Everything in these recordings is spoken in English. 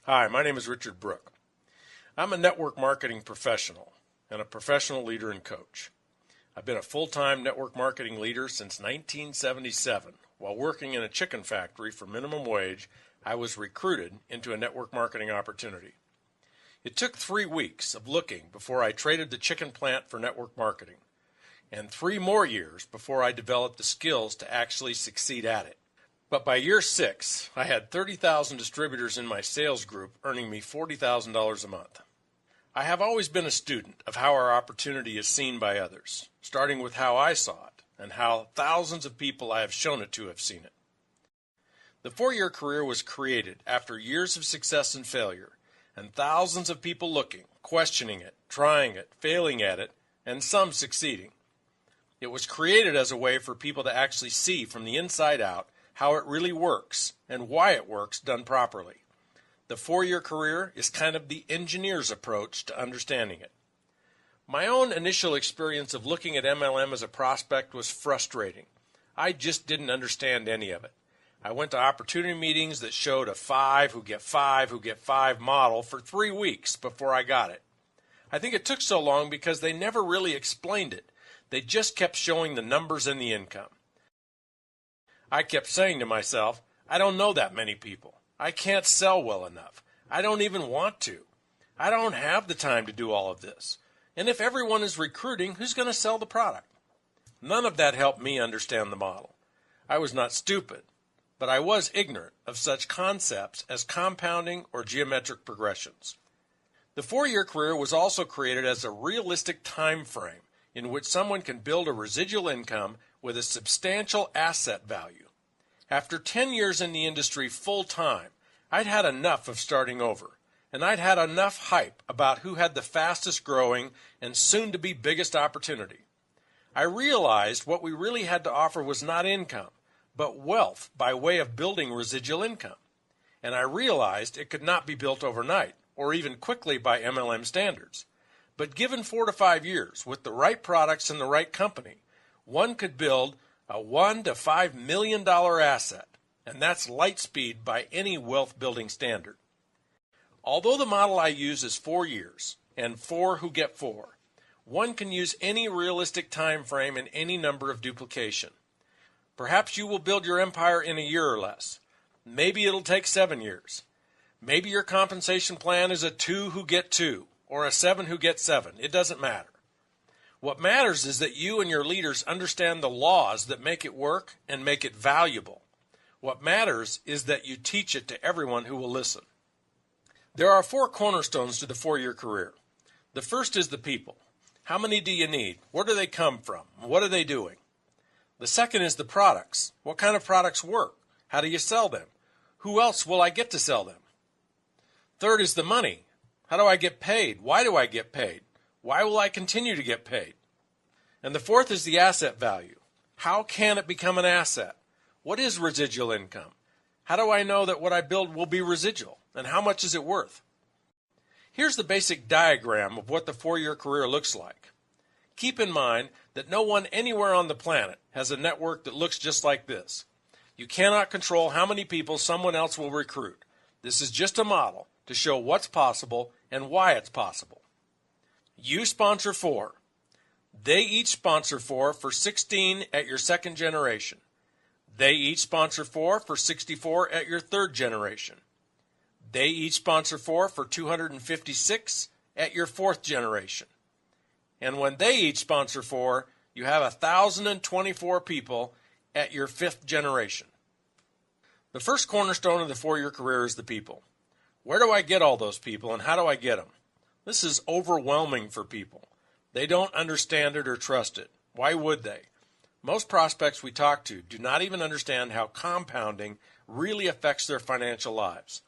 Hi, my name is Richard Brooke. I'm a network marketing professional and a professional leader and coach. I've been a full-time network marketing leader since 1977. While working in a chicken factory for minimum wage, I was recruited into a network marketing opportunity. It took 3 weeks of looking before I traded the chicken plant for network marketing, and 3 more years before I developed the skills to actually succeed at it. But by year 6, I had 30,000 distributors in my sales group earning me $40,000 a month. I have always been a student of how our opportunity is seen by others, starting with how I saw it and how thousands of people I have shown it to have seen it. The 4-year career was created after years of success and failure, and thousands of people looking, questioning it, trying it, failing at it, and some succeeding. It was created as a way for people to actually see from the inside out how it really works and why it works done properly. The 4-year career is kind of the engineer's approach to understanding it. My own initial experience of looking at MLM as a prospect was frustrating. I just didn't understand any of it. I went to opportunity meetings that showed a 5 who get 5 model for 3 weeks before I got it. I think it took so long because they never really explained it. They just kept showing the numbers and the income. I kept saying to myself, I don't know that many people. I can't sell well enough. I don't even want to. I don't have the time to do all of this. And if everyone is recruiting, who's going to sell the product? None of that helped me understand the model. I was not stupid, but I was ignorant of such concepts as compounding or geometric progressions. The 4-year career was also created as a realistic time frame in which someone can build a residual income with a substantial asset value. After 10 years in the industry full-time, I'd had enough of starting over, and I'd had enough hype about who had the fastest growing and soon-to-be biggest opportunity. I realized what we really had to offer was not income, but wealth by way of building residual income. And I realized it could not be built overnight, or even quickly by MLM standards. But given 4 to 5 years, with the right products and the right company, one could build a $1 to $5 million asset, and that's light speed by any wealth building standard. Although the model I use is 4 years and 4 who get 4, one can use any realistic time frame and any number of duplication. Perhaps you will build your empire in a year or less. Maybe it'll take 7 years. Maybe your compensation plan is a 2 who get 2 or a 7 who get 7. It doesn't matter. What matters is that you and your leaders understand the laws that make it work and make it valuable. What matters is that you teach it to everyone who will listen. There are 4 cornerstones to the 4-year career. The first is the people. How many do you need? Where do they come from? What are they doing? The second is the products. What kind of products work? How do you sell them? Who else will I get to sell them? Third is the money. How do I get paid? Why do I get paid? Why will I continue to get paid? And the fourth is the asset value. How can it become an asset? What is residual income? How do I know that what I build will be residual? And how much is it worth? Here's the basic diagram of what the 4-year career looks like. Keep in mind that no one anywhere on the planet has a network that looks just like this. You cannot control how many people someone else will recruit. This is just a model to show what's possible and why it's possible. You sponsor 4. They each sponsor 4 for 16 at your 2nd generation. They each sponsor 4 for 64 at your 3rd generation. They each sponsor 4 for 256 at your 4th generation. And when they each sponsor 4, you have 1,024 people at your 5th generation. The first cornerstone of the 4-year career is the people. Where do I get all those people and how do I get them? This is overwhelming for people. They don't understand it or trust it. Why would they? Most prospects we talk to do not even understand how compounding really affects their financial lives.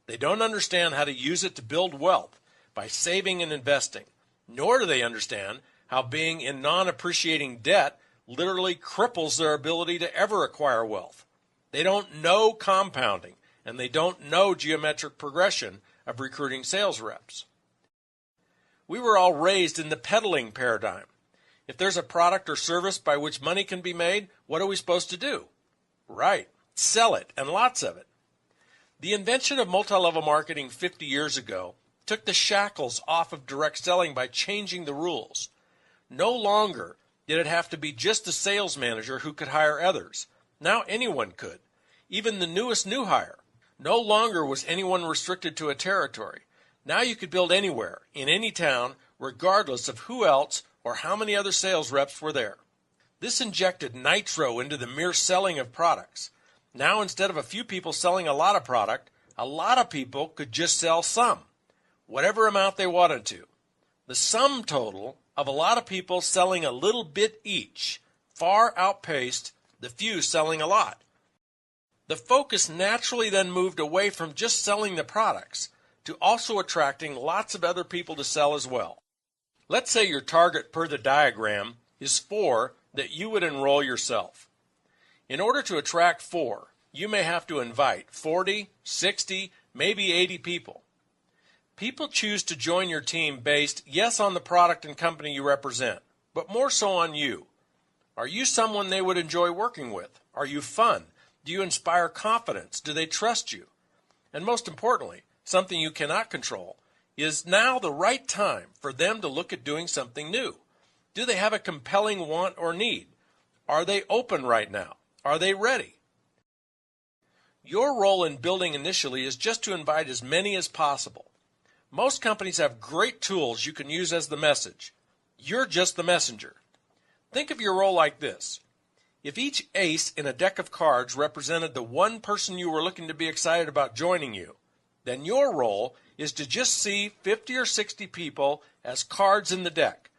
They don't understand how to use it to build wealth by saving and investing, nor do they understand how being in non-appreciating debt literally cripples their ability to ever acquire wealth. They don't know compounding, and they don't know geometric progression of recruiting sales reps. We were all raised in the peddling paradigm. If there's a product or service by which money can be made, what are we supposed to do? Right, sell it, and lots of it. The invention of multi-level marketing 50 years ago took the shackles off of direct selling by changing the rules. No longer did it have to be just the sales manager who could hire others. Now anyone could, even the newest new hire. No longer was anyone restricted to a territory. Now you could build anywhere, in any town, regardless of who else or how many other sales reps were there. This injected nitro into the mere selling of products. Now instead of a few people selling a lot of people could just sell some, whatever amount they wanted to. The sum total of a lot of people selling a little bit each far outpaced the few selling a lot. The focus naturally then moved away from just selling the products to also attracting lots of other people to sell as well. Let's say your target per the diagram is 4 that you would enroll yourself. In order to attract 4, you may have to invite 40, 60, maybe 80 people. People choose to join your team based, yes, on the product and company you represent, but more so on you. Are you someone they would enjoy working with? Are you fun? Do you inspire confidence? Do they trust you? And most importantly, something you cannot control, is now the right time for them to look at doing something new? Do they have a compelling want or need? Are they open right now? Are they ready? Your role in building initially is just to invite as many as possible. Most companies have great tools you can use as the message. You're just the messenger. Think of your role like this. If each ace in a deck of cards represented the one person you were looking to be excited about joining you, then your role is to just see 50 or 60 people as cards in the deck.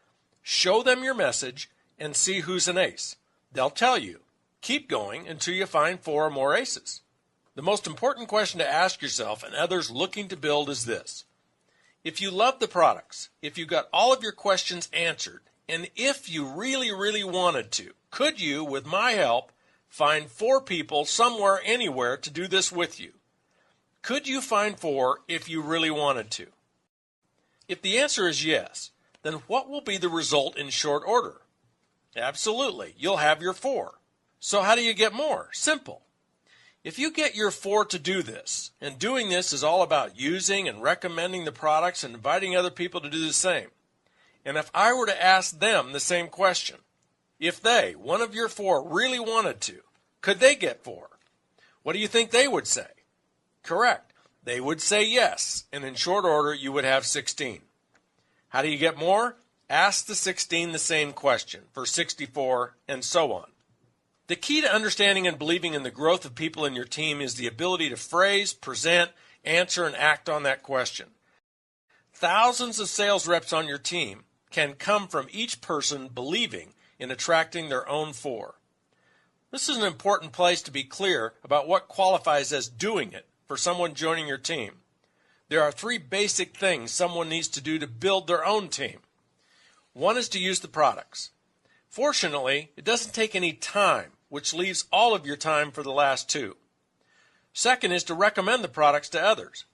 Show them your message and see who's an ace. They'll tell you. Keep going until you find 4 or more aces. The most important question to ask yourself and others looking to build is this. If you love the products, if you got all of your questions answered, and if you really wanted to, could you, with my help, find 4 people somewhere, anywhere to do this with you? Could you find 4 if you really wanted to? If the answer is yes, then what will be the result in short order? Absolutely, you'll have your 4. So how do you get more? Simple. If you get your 4 to do this, and doing this is all about using and recommending the products and inviting other people to do the same, and if I were to ask them the same question, if they, one of your 4, really wanted to, could they get 4? What do you think they would say? Correct. They would say yes, and in short order you would have 16. How do you get more? Ask the 16 the same question for 64 and so on. The key to understanding and believing in the growth of people in your team is the ability to phrase, present, answer, and act on that question. Thousands of sales reps on your team can come from each person believing in attracting their own 4. This is an important place to be clear about what qualifies as doing it for someone joining your team. There are 3 basic things someone needs to do to build their own team. One is to use the products. Fortunately, it doesn't take any time, which leaves all of your time for the last 2. Second is to recommend the products to others.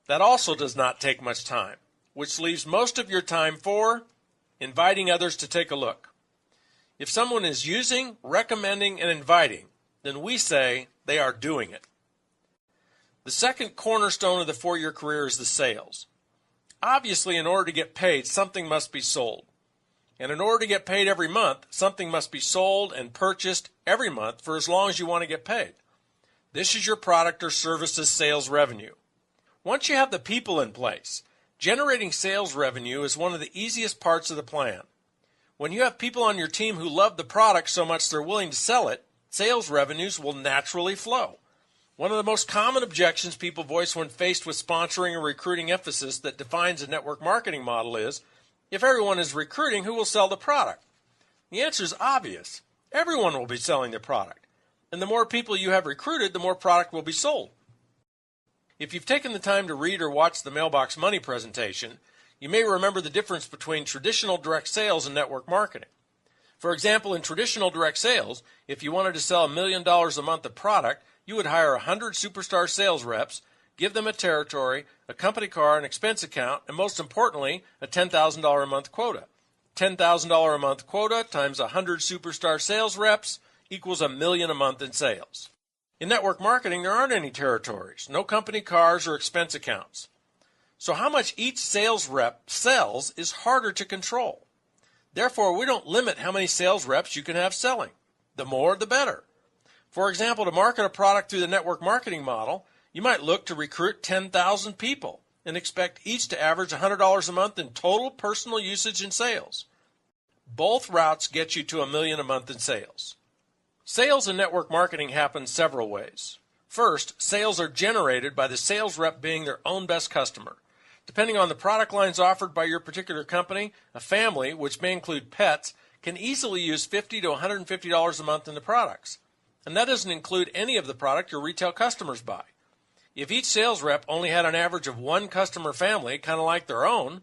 That also does not take much time, which leaves most of your time for inviting others to take a look. If someone is using, recommending, and inviting, then we say they are doing it. The second cornerstone of the 4-year career is the sales. Obviously, in order to get paid, something must be sold. And in order to get paid every month, something must be sold and purchased every month for as long as you want to get paid. This is your product or services sales revenue. Once you have the people in place, generating sales revenue is one of the easiest parts of the plan. When you have people on your team who love the product so much they're willing to sell it, sales revenues will naturally flow. One of the most common objections people voice when faced with sponsoring or recruiting emphasis that defines a network marketing model is, if everyone is recruiting, who will sell the product? The answer is obvious. Everyone will be selling the product. And the more people you have recruited, the more product will be sold. If you've taken the time to read or watch the Mailbox Money presentation, you may remember the difference between traditional direct sales and network marketing. For example, in traditional direct sales, if you wanted to sell $1 million a month of product, you would hire 100 superstar sales reps, give them a territory, a company car, an expense account, and most importantly, a $10,000 a month quota. $10,000 a month quota times 100 superstar sales reps equals $1 million a month in sales. In network marketing, there aren't any territories, no company cars or expense accounts. So how much each sales rep sells is harder to control. Therefore, we don't limit how many sales reps you can have selling. The more, the better. For example, to market a product through the network marketing model, you might look to recruit 10,000 people and expect each to average $100 a month in total personal usage and sales. Both routes get you to $1 million a month in sales. Sales in network marketing happen several ways. First, sales are generated by the sales rep being their own best customer. Depending on the product lines offered by your particular company, a family, which may include pets, can easily use $50 to $150 a month in the products. And that doesn't include any of the product your retail customers buy. If each sales rep only had an average of one customer family, kind of like their own,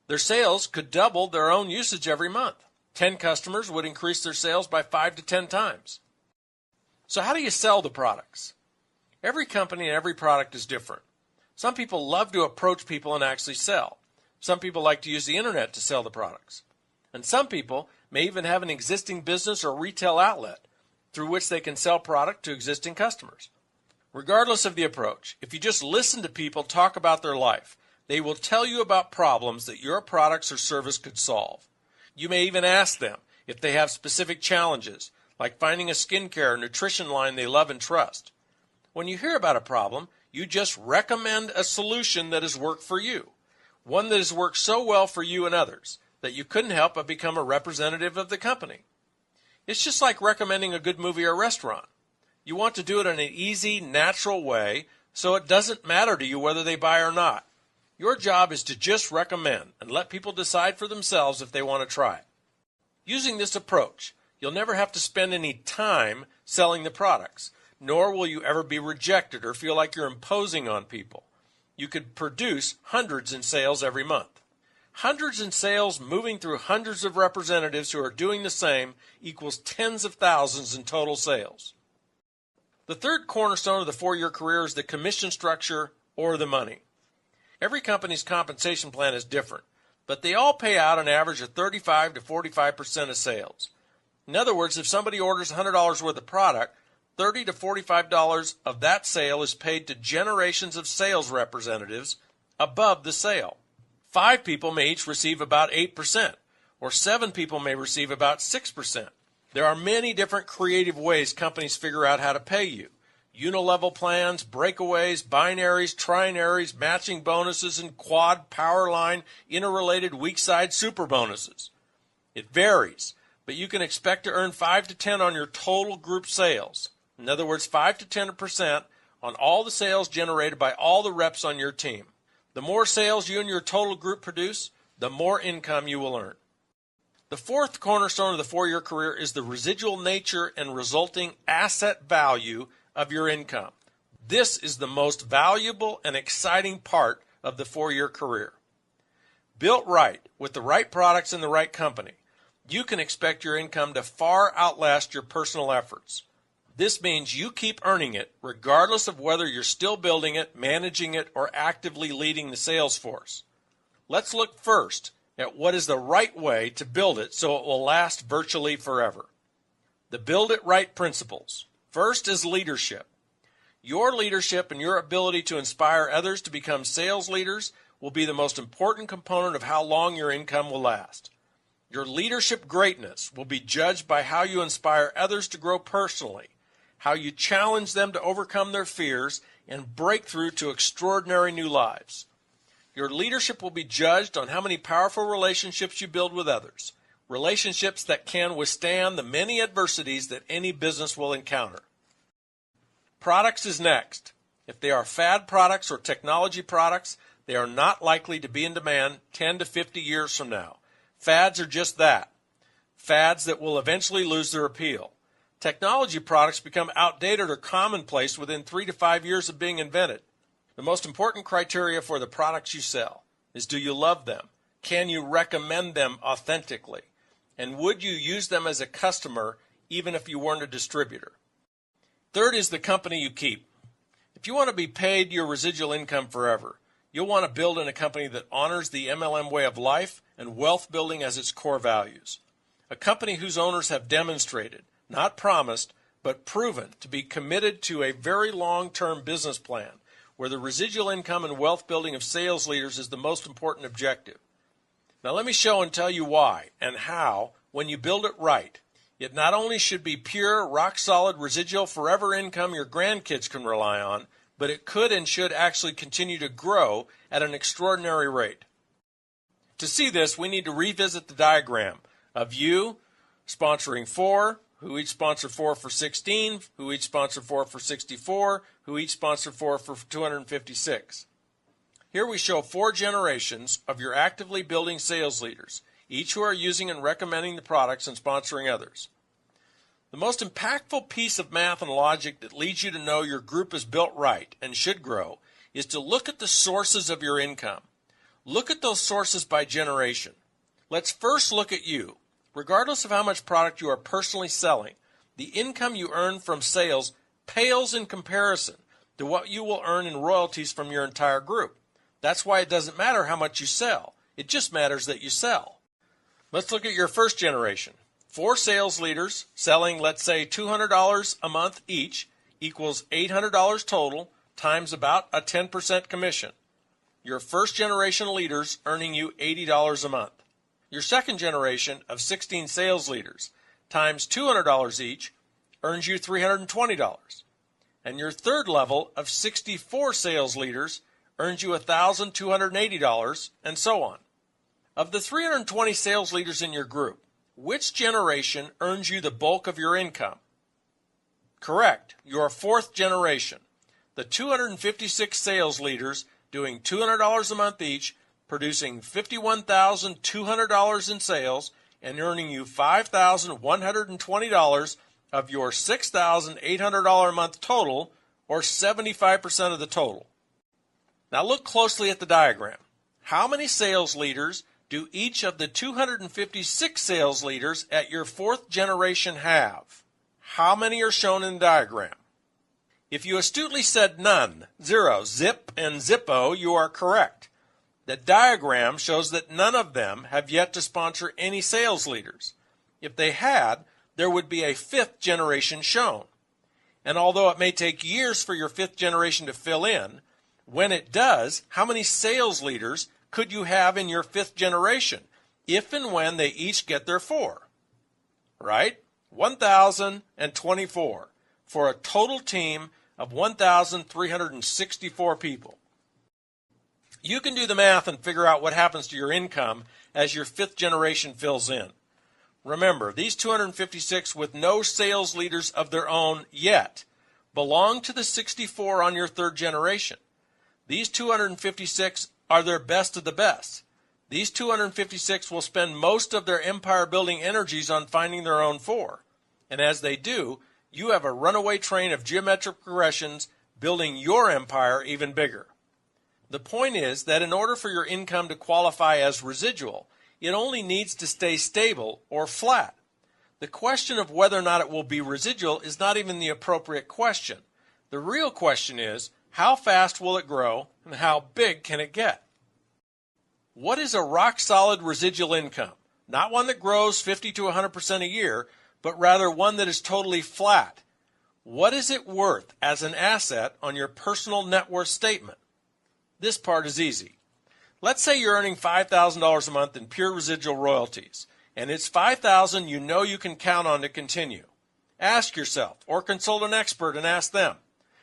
their sales could double their own usage every month. 10 customers would increase their sales by 5 to 10 times. So how do you sell the products? Every company and every product is different. Some people love to approach people and actually sell. Some people like to use the internet to sell the products. And some people may even have an existing business or retail outlet through which they can sell product to existing customers. Regardless of the approach, if you just listen to people talk about their life, they will tell you about problems that your products or service could solve. You may even ask them if they have specific challenges, like finding a skincare or nutrition line they love and trust. When you hear about a problem, you just recommend a solution that has worked for you, one that has worked so well for you and others that you couldn't help but become a representative of the company. It's just like recommending a good movie or restaurant. You want to do it in an easy, natural way so it doesn't matter to you whether they buy or not. Your job is to just recommend and let people decide for themselves if they want to try it. Using this approach, you'll never have to spend any time selling the products, nor will you ever be rejected or feel like you're imposing on people. You could produce hundreds in sales every month. Hundreds in sales moving through hundreds of representatives who are doing the same equals tens of thousands in total sales. The third cornerstone of the 4-year career is the commission structure or the money. Every company's compensation plan is different, but they all pay out an average of 35 to 45% of sales. In other words, if somebody orders $100 worth of product, $30 to $45 of that sale is paid to generations of sales representatives above the sale. 5 people may each receive about 8%, or 7 people may receive about 6%. There are many different creative ways companies figure out how to pay you. Unilevel plans, breakaways, binaries, trinaries, matching bonuses, and quad, power line, interrelated weak side super bonuses. It varies, but you can expect to earn 5 to 10 on your total group sales. In other words, 5 to 10% on all the sales generated by all the reps on your team. The more sales you and your total group produce, the more income you will earn. The fourth cornerstone of the 4-year career is the residual nature and resulting asset value of your income. This is the most valuable and exciting part of the 4-year career. Built right, with the right products and the right company, you can expect your income to far outlast your personal efforts. This means you keep earning it regardless of whether you're still building it, managing it, or actively leading the sales force. Let's look first at what is the right way to build it so it will last virtually forever. The Build It Right principles. First is leadership. Your leadership and your ability to inspire others to become sales leaders will be the most important component of how long your income will last. Your leadership greatness will be judged by how you inspire others to grow personally, how you challenge them to overcome their fears and break through to extraordinary new lives. Your leadership will be judged on how many powerful relationships you build with others, relationships that can withstand the many adversities that any business will encounter. Products is next. If they are fad products or technology products, they are not likely to be in demand 10 to 50 years from now. Fads are just that, fads that will eventually lose their appeal. Technology products become outdated or commonplace within 3 to 5 years of being invented. The most important criteria for the products you sell is, do you love them? Can you recommend them authentically? And would you use them as a customer even if you weren't a distributor? Third is the company you keep. If you want to be paid your residual income forever, you'll want to build in a company that honors the MLM way of life and wealth building as its core values. A company whose owners have demonstrated, not promised, but proven to be committed to a very long-term business plan where the residual income and wealth building of sales leaders is the most important objective. Now let me show and tell you why and how, when you build it right, it not only should be pure, rock-solid, residual, forever income your grandkids can rely on, but it could and should actually continue to grow at an extraordinary rate. To see this, we need to revisit the diagram of you sponsoring 4, who each sponsor 4 for 16, who each sponsor 4 for 64, who each sponsor 4 for 256. Here we show 4 generations of your actively building sales leaders, each who are using and recommending the products and sponsoring others. The most impactful piece of math and logic that leads you to know your group is built right and should grow is to look at the sources of your income. Look at those sources by generation. Let's first look at you. Regardless of how much product you are personally selling, the income you earn from sales pales in comparison to what you will earn in royalties from your entire group. That's why it doesn't matter how much you sell. It just matters that you sell. Let's look at your first generation. 4 sales leaders selling, let's say, $200 a month each equals $800 total times about a 10% commission. Your first generation leaders earning you $80 a month. Your second generation of 16 sales leaders times $200 each earns you $320. And your third level of 64 sales leaders earns you $1,280, and so on. Of the 320 sales leaders in your group, which generation earns you the bulk of your income? Correct, your fourth generation. The 256 sales leaders doing $200 a month each, producing $51,200 in sales and earning you $5,120 of your $6,800 a month total, or 75% of the total. Now look closely at the diagram. How many sales leaders do each of the 256 sales leaders at your fourth generation have? How many are shown in the diagram? If you astutely said none, 0, zip, and zippo, you are correct. The diagram shows that none of them have yet to sponsor any sales leaders. If they had, there would be a fifth generation shown. And although it may take years for your fifth generation to fill in, when it does, how many sales leaders could you have in your fifth generation if and when they each get their 4? Right? 1,024 for a total team of 1,364 people. You can do the math and figure out what happens to your income as your fifth generation fills in. Remember, these 256 with no sales leaders of their own yet belong to the 64 on your third generation. These 256 are their best of the best. These 256 will spend most of their empire-building energies on finding their own 4. And as they do, you have a runaway train of geometric progressions building your empire even bigger. The point is that in order for your income to qualify as residual, it only needs to stay stable or flat. The question of whether or not it will be residual is not even the appropriate question. The real question is, how fast will it grow and how big can it get? What is a rock-solid residual income? Not one that grows 50 to 100% a year, but rather one that is totally flat. What is it worth as an asset on your personal net worth statement? This part is easy. Let's say you're earning $5,000 a month in pure residual royalties, and it's $5,000 you know you can count on to continue. Ask yourself, or consult an expert and ask them,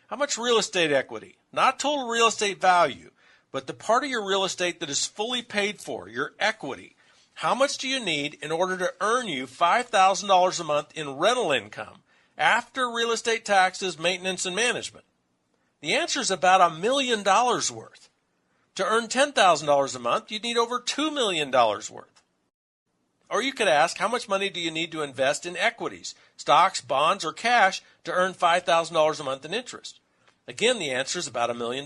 how much real estate equity, not total real estate value, but the part of your real estate that is fully paid for, your equity, how much do you need in order to earn you $5,000 a month in rental income after real estate taxes, maintenance, and management? The answer is about $1 million worth. To earn $10,000 a month, you'd need over $2 million worth. Or you could ask, how much money do you need to invest in equities, stocks, bonds, or cash to earn $5,000 a month in interest? Again, the answer is about $1 million.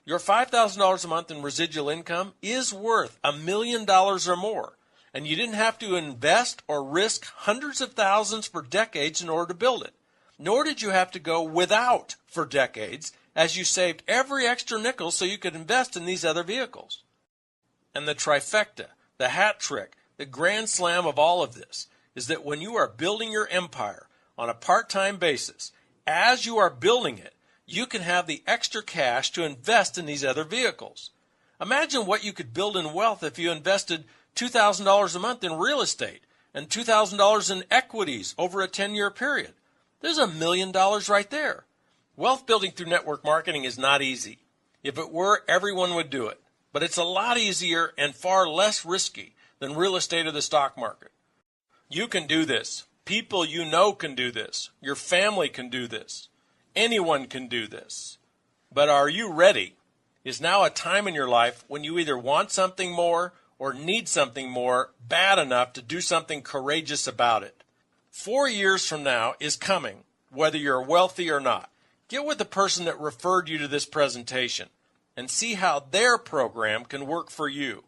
Your $5,000 a month in residual income is worth $1 million or more, and you didn't have to invest or risk hundreds of thousands for decades in order to build it. Nor did you have to go without for decades, as you saved every extra nickel so you could invest in these other vehicles. And the trifecta, the hat trick, the grand slam of all of this is that when you are building your empire, on a part-time basis. As you are building it, you can have the extra cash to invest in these other vehicles. Imagine what you could build in wealth if you invested $2,000 a month in real estate and $2,000 in equities over a 10-year period. There's $1 million right there. Wealth building through network marketing is not easy. If it were, everyone would do it. But it's a lot easier and far less risky than real estate or the stock market. You can do this. People you know can do this. Your family can do this. Anyone can do this. But are you ready? Is now a time in your life when you either want something more or need something more bad enough to do something courageous about it. 4 years from now is coming, whether you're wealthy or not. Get with the person that referred you to this presentation and see how their program can work for you.